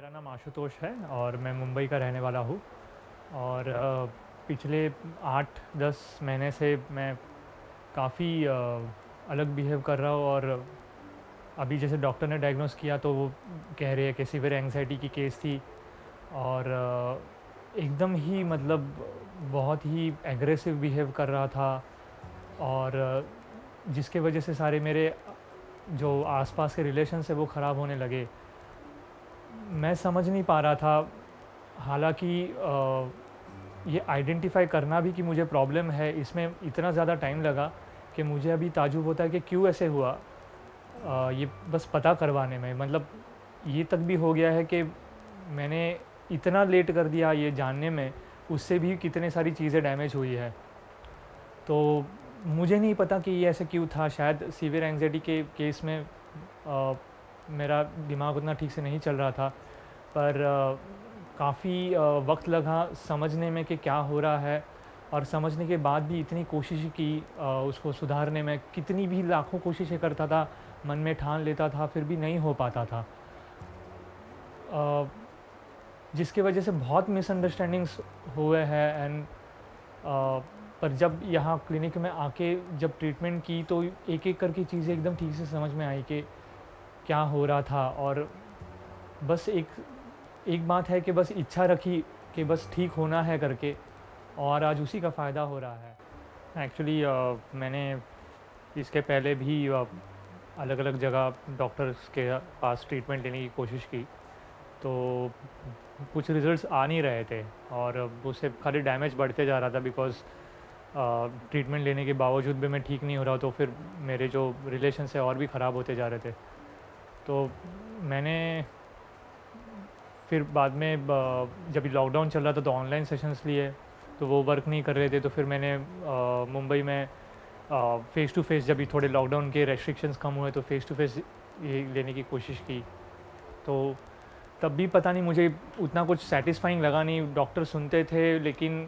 मेरा नाम आशुतोष है और मैं मुंबई का रहने वाला हूँ। और पिछले 8-10 महीने से मैं काफ़ी अलग बिहेव कर रहा हूँ। और अभी जैसे डॉक्टर ने डायग्नोस किया तो वो कह रहे हैं कि सीवियर एंग्जाइटी की केस थी। और एकदम ही मतलब बहुत ही एग्रेसिव बिहेव कर रहा था। और जिसके वजह से सारे मेरे जो आसपास के रिलेशंस है वो ख़राब होने लगे। मैं समझ नहीं पा रहा था, हालांकि ये आइडेंटिफाई करना भी कि मुझे प्रॉब्लम है, इसमें इतना ज़्यादा टाइम लगा कि मुझे अभी ताजुब होता है कि क्यों ऐसे हुआ। ये बस पता करवाने में मतलब ये तक भी हो गया है कि मैंने इतना लेट कर दिया ये जानने में, उससे भी कितने सारी चीज़ें डैमेज हुई है। तो मुझे नहीं पता कि ये ऐसे क्यों था। शायद सीवियर एंग्जाइटी के केस में मेरा दिमाग उतना ठीक से नहीं चल रहा था। पर काफ़ी वक्त लगा समझने में कि क्या हो रहा है। और समझने के बाद भी इतनी कोशिश की उसको सुधारने में, कितनी भी लाखों कोशिशें करता था, मन में ठान लेता था, फिर भी नहीं हो पाता था। जिसकी वजह से बहुत मिसअंडरस्टैंडिंग्स हुए हैं। एंड पर जब यहाँ क्लिनिक में आके जब ट्रीटमेंट की तो एक एक करके चीज़ें एकदम ठीक से समझ में आई कि क्या हो रहा था। और बस एक एक बात है कि बस इच्छा रखी कि बस ठीक होना है करके, और आज उसी का फ़ायदा हो रहा है। एक्चुअली मैंने इसके पहले भी अलग अलग जगह डॉक्टर्स के पास ट्रीटमेंट लेने की कोशिश की, तो कुछ रिजल्ट्स आ नहीं रहे थे और उससे खाली डैमेज बढ़ते जा रहा था। बिकॉज़ ट्रीटमेंट लेने के बावजूद भी मैं ठीक नहीं हो रहा, तो फिर मेरे जो रिलेशन है और भी ख़राब होते जा रहे थे। तो मैंने फिर बाद में जब लॉकडाउन चल रहा था तो ऑनलाइन सेशंस लिए, तो वो वर्क नहीं कर रहे थे। तो फिर मैंने मुंबई में फ़ेस टू फेस, जब भी थोड़े लॉकडाउन के रेस्ट्रिक्शंस कम हुए तो फ़ेस टू फेस ये लेने की कोशिश की। तो तब भी पता नहीं मुझे उतना कुछ सेटिस्फाइंग लगा नहीं। डॉक्टर सुनते थे लेकिन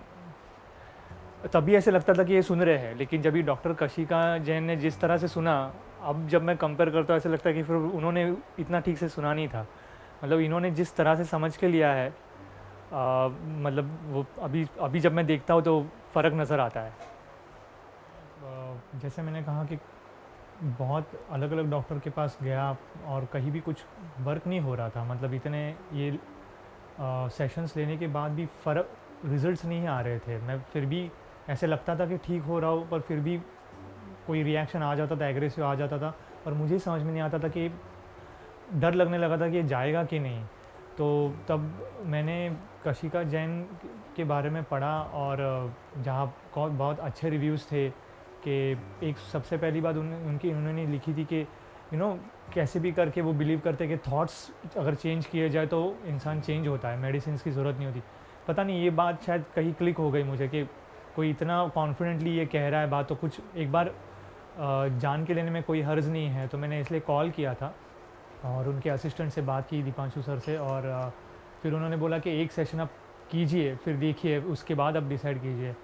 तब भी ऐसे लगता था कि ये सुन रहे हैं, लेकिन जब भी डॉक्टर कशिका जैन ने जिस तरह से सुना, अब जब मैं कंपेयर करता हूँ ऐसा लगता है कि फिर उन्होंने इतना ठीक से सुना नहीं था। मतलब इन्होंने जिस तरह से समझ के लिया है, मतलब वो अभी अभी जब मैं देखता हूँ तो फ़र्क नज़र आता है। जैसे मैंने कहा कि बहुत अलग अलग डॉक्टर के पास गया और कहीं भी कुछ वर्क नहीं हो रहा था। मतलब इतने ये सेशंस लेने के बाद भी फ़र्क रिज़ल्ट्स नहीं आ रहे थे। मैं फिर भी ऐसे लगता था कि ठीक हो रहा हूँ, पर फिर भी कोई रिएक्शन आ जाता था, एग्रेसिव आ जाता था। और मुझे ही समझ में नहीं आता था कि डर लगने लगा था कि ये जाएगा कि नहीं। तो तब मैंने कशिका जैन के बारे में पढ़ा, और जहाँ बहुत अच्छे रिव्यूज़ थे कि एक सबसे पहली बात उन्होंने लिखी थी कि कैसे भी करके वो बिलीव करते कि थॉट्स अगर चेंज किए जाए तो इंसान चेंज होता है, मेडिसिन की ज़रूरत नहीं होती। पता नहीं ये बात शायद कहीं क्लिक हो गई मुझे कि कोई इतना कॉन्फिडेंटली ये कह रहा है बात, तो कुछ एक बार जान के लेने में कोई हर्ज नहीं है। तो मैंने इसलिए कॉल किया था और उनके असिस्टेंट से बात की, दीपांशु सर से। और फिर उन्होंने बोला कि एक सेशन आप कीजिए, फिर देखिए, उसके बाद आप डिसाइड कीजिए।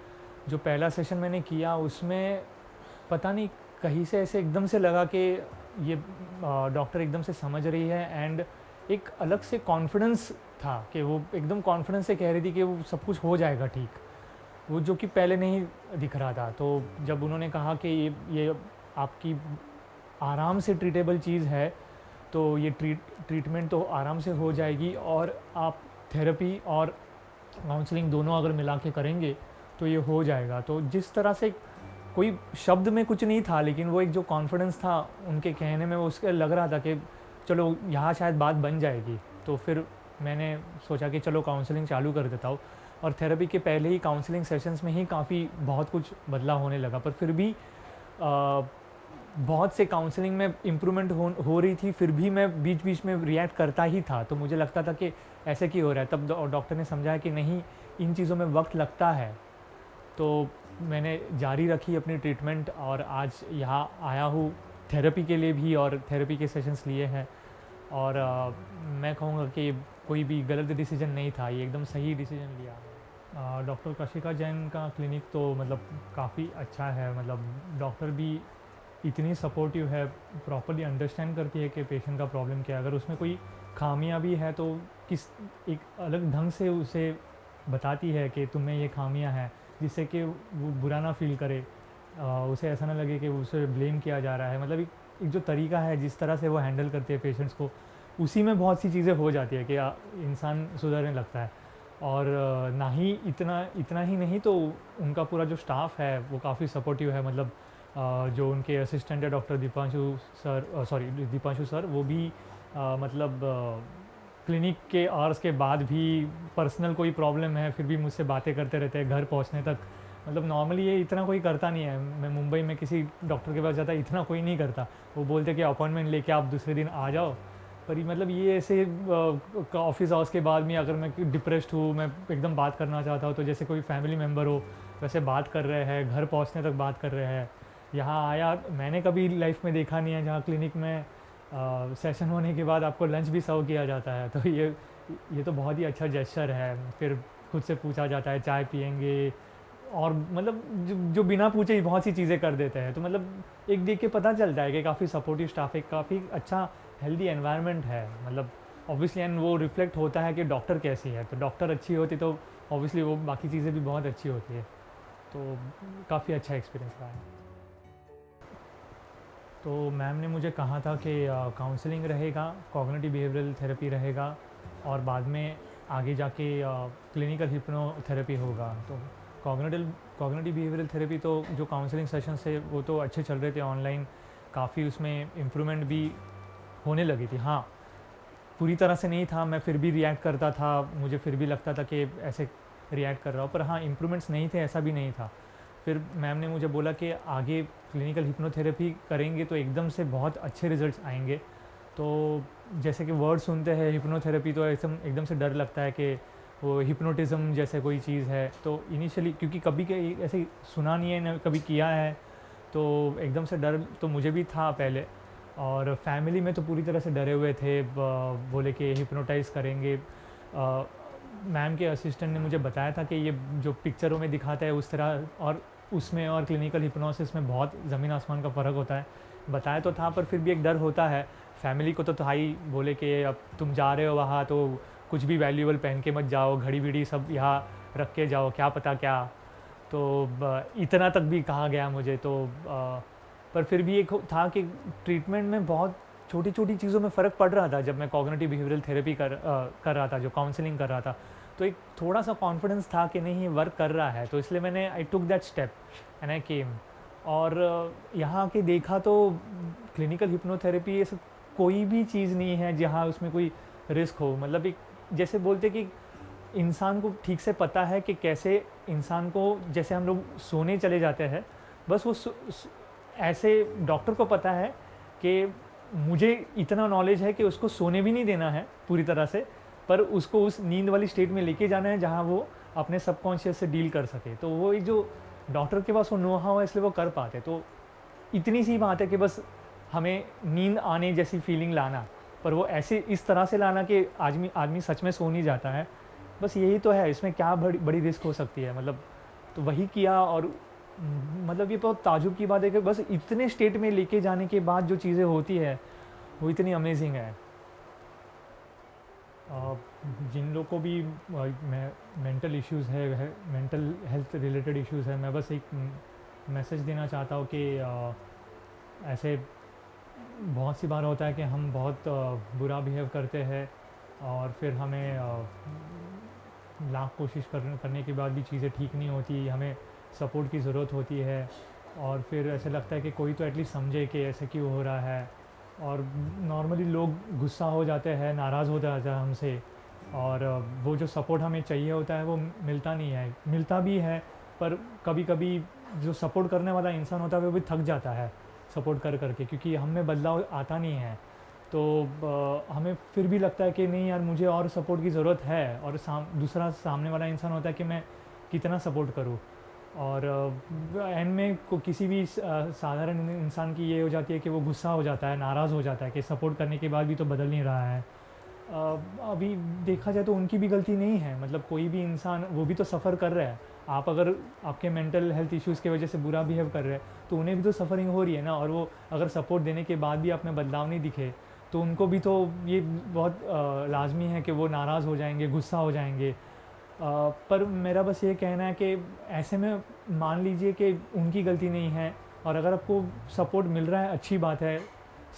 जो पहला सेशन मैंने किया उसमें पता नहीं कहीं से ऐसे एकदम से लगा कि ये डॉक्टर एकदम से समझ रही है। एंड एक अलग से कॉन्फिडेंस था कि वो एकदम कॉन्फिडेंस से कह रही थी कि वो सब कुछ हो जाएगा ठीक, वो जो कि पहले नहीं दिख रहा था। तो जब उन्होंने कहा कि ये आपकी आराम से ट्रीटेबल चीज़ है, तो ये ट्रीटमेंट तो आराम से हो जाएगी, और आप थेरेपी और काउंसलिंग दोनों अगर मिला के करेंगे तो ये हो जाएगा। तो जिस तरह से कोई शब्द में कुछ नहीं था, लेकिन वो एक जो कॉन्फिडेंस था उनके कहने में, वो उसके लग रहा था कि चलो यहाँ शायद बात बन जाएगी। तो फिर मैंने सोचा कि चलो काउंसलिंग चालू कर देता हूँ। और थेरेपी के पहले ही काउंसलिंग सेशंस में ही काफ़ी बहुत कुछ बदला होने लगा। पर फिर भी बहुत से काउंसलिंग में इम्प्रूवमेंट हो रही थी, फिर भी मैं बीच बीच में रिएक्ट करता ही था। तो मुझे लगता था कि ऐसे क्यों हो रहा है। तब डॉक्टर ने समझाया कि नहीं, इन चीज़ों में वक्त लगता है। तो मैंने जारी रखी अपनी ट्रीटमेंट, और आज यहाँ आया हूँ थेरेपी के लिए भी, और थेरेपी के सेशंस लिए हैं। और मैं कहूँगा कि कोई भी गलत डिसीजन नहीं था, ये एकदम सही डिसीजन लिया। डॉक्टर कशिका जैन का क्लिनिक तो मतलब काफ़ी अच्छा है। मतलब डॉक्टर भी इतनी सपोर्टिव है, प्रॉपरली अंडरस्टैंड करती है कि पेशेंट का प्रॉब्लम क्या है। अगर उसमें कोई खामियां भी है तो किस एक अलग ढंग से उसे बताती है कि तुम्हें ये खामियां हैं, जिससे कि वो बुरा ना फील करे, उसे ऐसा ना लगे कि उसे ब्लेम किया जा रहा है। मतलब एक जो तरीका है जिस तरह से वो हैंडल करती है पेशेंट्स को, उसी में बहुत सी चीज़ें हो जाती है कि इंसान सुधरने लगता है। और ना ही इतना इतना ही नहीं तो उनका पूरा जो स्टाफ है वो काफ़ी सपोर्टिव है। मतलब जो उनके असिस्टेंट है डॉक्टर दीपांशु सर, वो भी मतलब क्लिनिक के आवर्स के बाद भी पर्सनल कोई प्रॉब्लम है फिर भी मुझसे बातें करते रहते हैं घर पहुंचने तक। मतलब नॉर्मली ये इतना कोई करता नहीं है, मैं मुंबई में किसी डॉक्टर के पास जाता इतना कोई नहीं करता। वो बोलते कि अपॉइंटमेंट लेके आप दूसरे दिन आ जाओ। पर मतलब ये ऐसे ऑफिस आवर्स के बाद में अगर मैं डिप्रेस्ड हूँ, मैं एकदम बात करना चाहता हूँ, तो जैसे कोई फैमिली मेम्बर हो वैसे बात कर रहे हैं, घर पहुँचने तक बात कर रहे हैं। यहाँ आया मैंने कभी लाइफ में देखा नहीं है जहाँ क्लिनिक में सेशन होने के बाद आपको लंच भी सर्व किया जाता है। तो ये तो बहुत ही अच्छा जेस्चर है। फिर खुद से पूछा जाता है चाय पियेंगे, और मतलब जो बिना पूछे ही बहुत सी चीज़ें कर देते हैं। तो मतलब एक देख के पता चलता है कि काफ़ी सपोर्टिव स्टाफ है, काफ़ी अच्छा हेल्दी एनवायरनमेंट है। मतलब ऑब्वियसली एंड वो रिफ्लेक्ट होता है कि डॉक्टर कैसी है, तो डॉक्टर अच्छी होती तो ऑब्वियसली वो बाकी चीज़ें भी बहुत अच्छी होती है। तो काफ़ी अच्छा एक्सपीरियंस रहा है। तो मैम ने मुझे कहा था कि काउंसलिंग रहेगा, कॉग्निटिव बिहेवियरल थेरेपी रहेगा, और बाद में आगे जाके क्लिनिकल हिप्नोथेरेपी होगा। तो कॉग्निटिव बिहेवियरल थेरेपी तो जो काउंसलिंग सेशंस थे वो तो अच्छे चल रहे थे ऑनलाइन, काफ़ी उसमें इम्प्रूवमेंट भी होने लगी थी। हाँ, पूरी तरह से नहीं था, मैं फिर भी रिएक्ट करता था, मुझे फिर भी लगता था कि ऐसे रिएक्ट कर रहा हूँ, पर हाँ इम्प्रूवमेंट्स नहीं थे ऐसा भी नहीं था। फिर मैम ने मुझे बोला कि आगे क्लिनिकल हिप्नोथेरेपी करेंगे तो एकदम से बहुत अच्छे रिजल्ट्स आएंगे। तो जैसे कि वर्ड सुनते हैं हिप्नोथेरेपी तो एकदम एकदम से डर लगता है कि वो हिप्नोटिज़म जैसे कोई चीज़ है। तो इनिशियली क्योंकि कभी ऐसे सुना नहीं है ना कभी किया है, तो एकदम से डर तो मुझे भी था पहले। और फैमिली में तो पूरी तरह से डरे हुए थे, बोले कि हिप्नोटाइज़ करेंगे। मैम के असिस्टेंट ने मुझे बताया था कि ये जो पिक्चरों में दिखाता है उस तरह और उसमें और क्लिनिकल हिप्नोसिस में बहुत ज़मीन आसमान का फ़र्क होता है। बताया तो था पर फिर भी एक डर होता है। फैमिली को तो था ही, बोले कि अब तुम जा रहे हो वहाँ तो कुछ भी वैल्यूएबल पहन के मत जाओ, घड़ी विड़ी सब यहाँ रख के जाओ, क्या पता क्या। तो इतना तक भी कहा गया मुझे। तो पर फिर भी एक था कि ट्रीटमेंट में बहुत छोटी छोटी चीज़ों में फ़र्क पड़ रहा था। जब मैं कॉग्निटिव बिहेवियरल थेरेपी कर रहा था, जो काउंसलिंग कर रहा था, तो एक थोड़ा सा कॉन्फिडेंस था कि नहीं ये वर्क कर रहा है। तो इसलिए मैंने I took that step and I came. और यहाँ के देखा तो क्लिनिकल हिप्नोथेरेपी ऐसे कोई भी चीज़ नहीं है जहाँ उसमें कोई रिस्क हो। मतलब एक जैसे बोलते कि इंसान को ठीक से पता है कि कैसे इंसान को, जैसे हम लोग सोने चले जाते हैं, बस वो ऐसे डॉक्टर को पता है कि मुझे इतना नॉलेज है कि उसको सोने भी नहीं देना है पूरी तरह से, पर उसको उस नींद वाली स्टेट में लेके जाना है जहाँ वो अपने सबकॉन्शियस से डील कर सके। तो वो एक जो डॉक्टर के पास वो नो हाउ है, इसलिए वो कर पाते। तो इतनी सी बात है कि बस हमें नींद आने जैसी फीलिंग लाना, पर वो ऐसे इस तरह से लाना कि आदमी आदमी सच में सो नहीं जाता है। बस यही तो है, इसमें क्या बड़ी बड़ी रिस्क हो सकती है। मतलब तो वही किया। और मतलब ये बहुत ताजुब की बात है कि बस इतने स्टेट में लेके जाने के बाद जो चीज़ें होती है वो इतनी अमेजिंग है। जिन लोग को भी मेंटल इश्यूज़ है, मेंटल हेल्थ रिलेटेड इश्यूज़ है, मैं बस एक मैसेज देना चाहता हूँ कि ऐसे बहुत सी बार होता है कि हम बहुत बुरा बिहेव करते हैं और फिर हमें लाख कोशिश करने के बाद भी चीज़ें ठीक नहीं होती, हमें सपोर्ट की ज़रूरत होती है। और फिर ऐसे लगता है कि कोई तो एटलीस्ट समझे कि ऐसे क्यों हो रहा है। और नॉर्मली लोग गुस्सा हो जाते हैं, नाराज़ हो जाते हैं हमसे, और वो जो सपोर्ट हमें चाहिए होता है वो मिलता नहीं है। मिलता भी है पर कभी कभी जो सपोर्ट करने वाला इंसान होता है वो भी थक जाता है सपोर्ट कर करके, क्योंकि हम में बदलाव आता नहीं है। तो हमें फिर भी लगता है कि नहीं यार मुझे और सपोर्ट की ज़रूरत है, और दूसरा सामने वाला इंसान होता है कि मैं कितना सपोर्ट करूँ। और एंड में किसी भी साधारण इंसान की ये हो जाती है कि वो गुस्सा हो जाता है, नाराज़ हो जाता है कि सपोर्ट करने के बाद भी तो बदल नहीं रहा है। अभी देखा जाए तो उनकी भी गलती नहीं है। मतलब कोई भी इंसान, वो भी तो सफ़र कर रहा है। आप अगर आपके मेंटल हेल्थ इश्यूज़ की वजह से बुरा बिहेव कर रहे हैं तो उन्हें भी तो सफ़रिंग हो रही है ना। और वो अगर सपोर्ट देने के बाद भी आप में बदलाव नहीं दिखे तो उनको भी तो ये बहुत लाज़मी है कि वो नाराज़ हो जाएंगे, गुस्सा हो जाएंगे। पर मेरा बस ये कहना है कि ऐसे में मान लीजिए कि उनकी गलती नहीं है, और अगर आपको सपोर्ट मिल रहा है अच्छी बात है,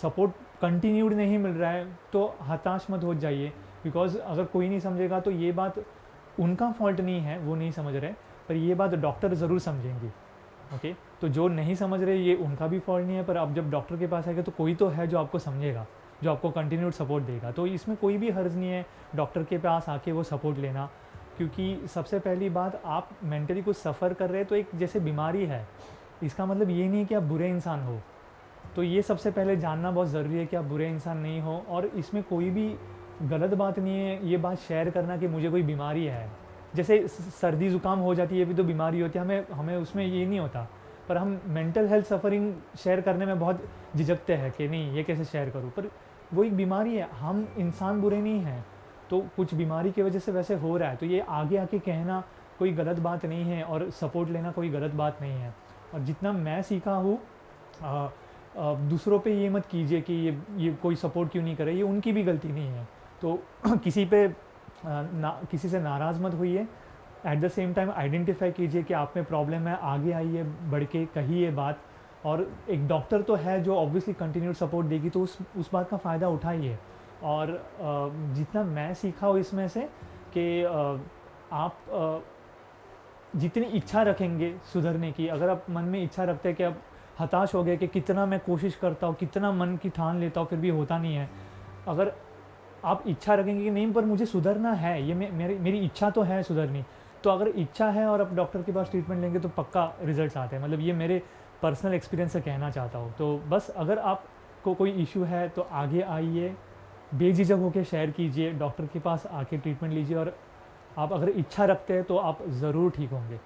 सपोर्ट कंटिन्यूड नहीं मिल रहा है तो हताश मत हो जाइए, बिकॉज़ अगर कोई नहीं समझेगा तो ये बात उनका फॉल्ट नहीं है, वो नहीं समझ रहे, पर ये बात डॉक्टर ज़रूर समझेंगे। ओके, तो जो नहीं समझ रहे ये उनका भी फॉल्ट नहीं है, पर अब जब डॉक्टर के पास आएगा तो कोई तो है जो आपको समझेगा, जो आपको कंटिन्यूड सपोर्ट देगा। तो इसमें कोई भी हर्ज नहीं है डॉक्टर के पास आके वो सपोर्ट लेना, क्योंकि सबसे पहली बात, आप मेंटली कुछ सफ़र कर रहे हैं तो एक जैसे बीमारी है, इसका मतलब ये नहीं है कि आप बुरे इंसान हो। तो ये सबसे पहले जानना बहुत ज़रूरी है कि आप बुरे इंसान नहीं हो, और इसमें कोई भी गलत बात नहीं है ये बात शेयर करना कि मुझे कोई बीमारी है। जैसे सर्दी ज़ुकाम हो जाती है, ये भी तो बीमारी होती है, हमें हमें उसमें ये नहीं होता, पर हम मेंटल हेल्थ सफ़रिंग शेयर करने में बहुत झिझकते हैं कि नहीं ये कैसे शेयर करूँ, पर वो एक बीमारी है, हम इंसान बुरे नहीं हैं। तो कुछ बीमारी की वजह से वैसे हो रहा है, तो ये आगे आके कहना कोई गलत बात नहीं है, और सपोर्ट लेना कोई गलत बात नहीं है। और जितना मैं सीखा हूँ, दूसरों पे ये मत कीजिए कि ये कोई सपोर्ट क्यों नहीं करे, ये उनकी भी गलती नहीं है। तो किसी पे किसी से नाराज़ मत होइए, at the same time identify कीजिए कि आप में प्रॉब्लम है, आगे आइए, बढ़ के कहिए बात। और एक डॉक्टर तो है जो ऑब्वियसली कंटिन्यूड सपोर्ट देगी, तो उस बात का फ़ायदा उठाइए। और जितना मैं सीखा हूँ इसमें से कि आप जितनी इच्छा रखेंगे सुधरने की, अगर आप मन में इच्छा रखते हैं कि आप हताश हो गए कि कितना मैं कोशिश करता हूँ, कितना मन की ठान लेता हूँ, फिर भी होता नहीं है, अगर आप इच्छा रखेंगे कि नहीं पर मुझे सुधरना है, ये मेरी इच्छा तो है सुधरनी, तो अगर इच्छा है और आप डॉक्टर के पास ट्रीटमेंट लेंगे तो पक्का रिजल्ट्स आते हैं। मतलब ये मेरे पर्सनल एक्सपीरियंस से कहना चाहता हूँ। तो बस अगर आपको कोई इशू है तो आगे आइए, बेझिझक होकर शेयर कीजिए, डॉक्टर के पास आके ट्रीटमेंट लीजिए, और आप अगर इच्छा रखते हैं तो आप ज़रूर ठीक होंगे।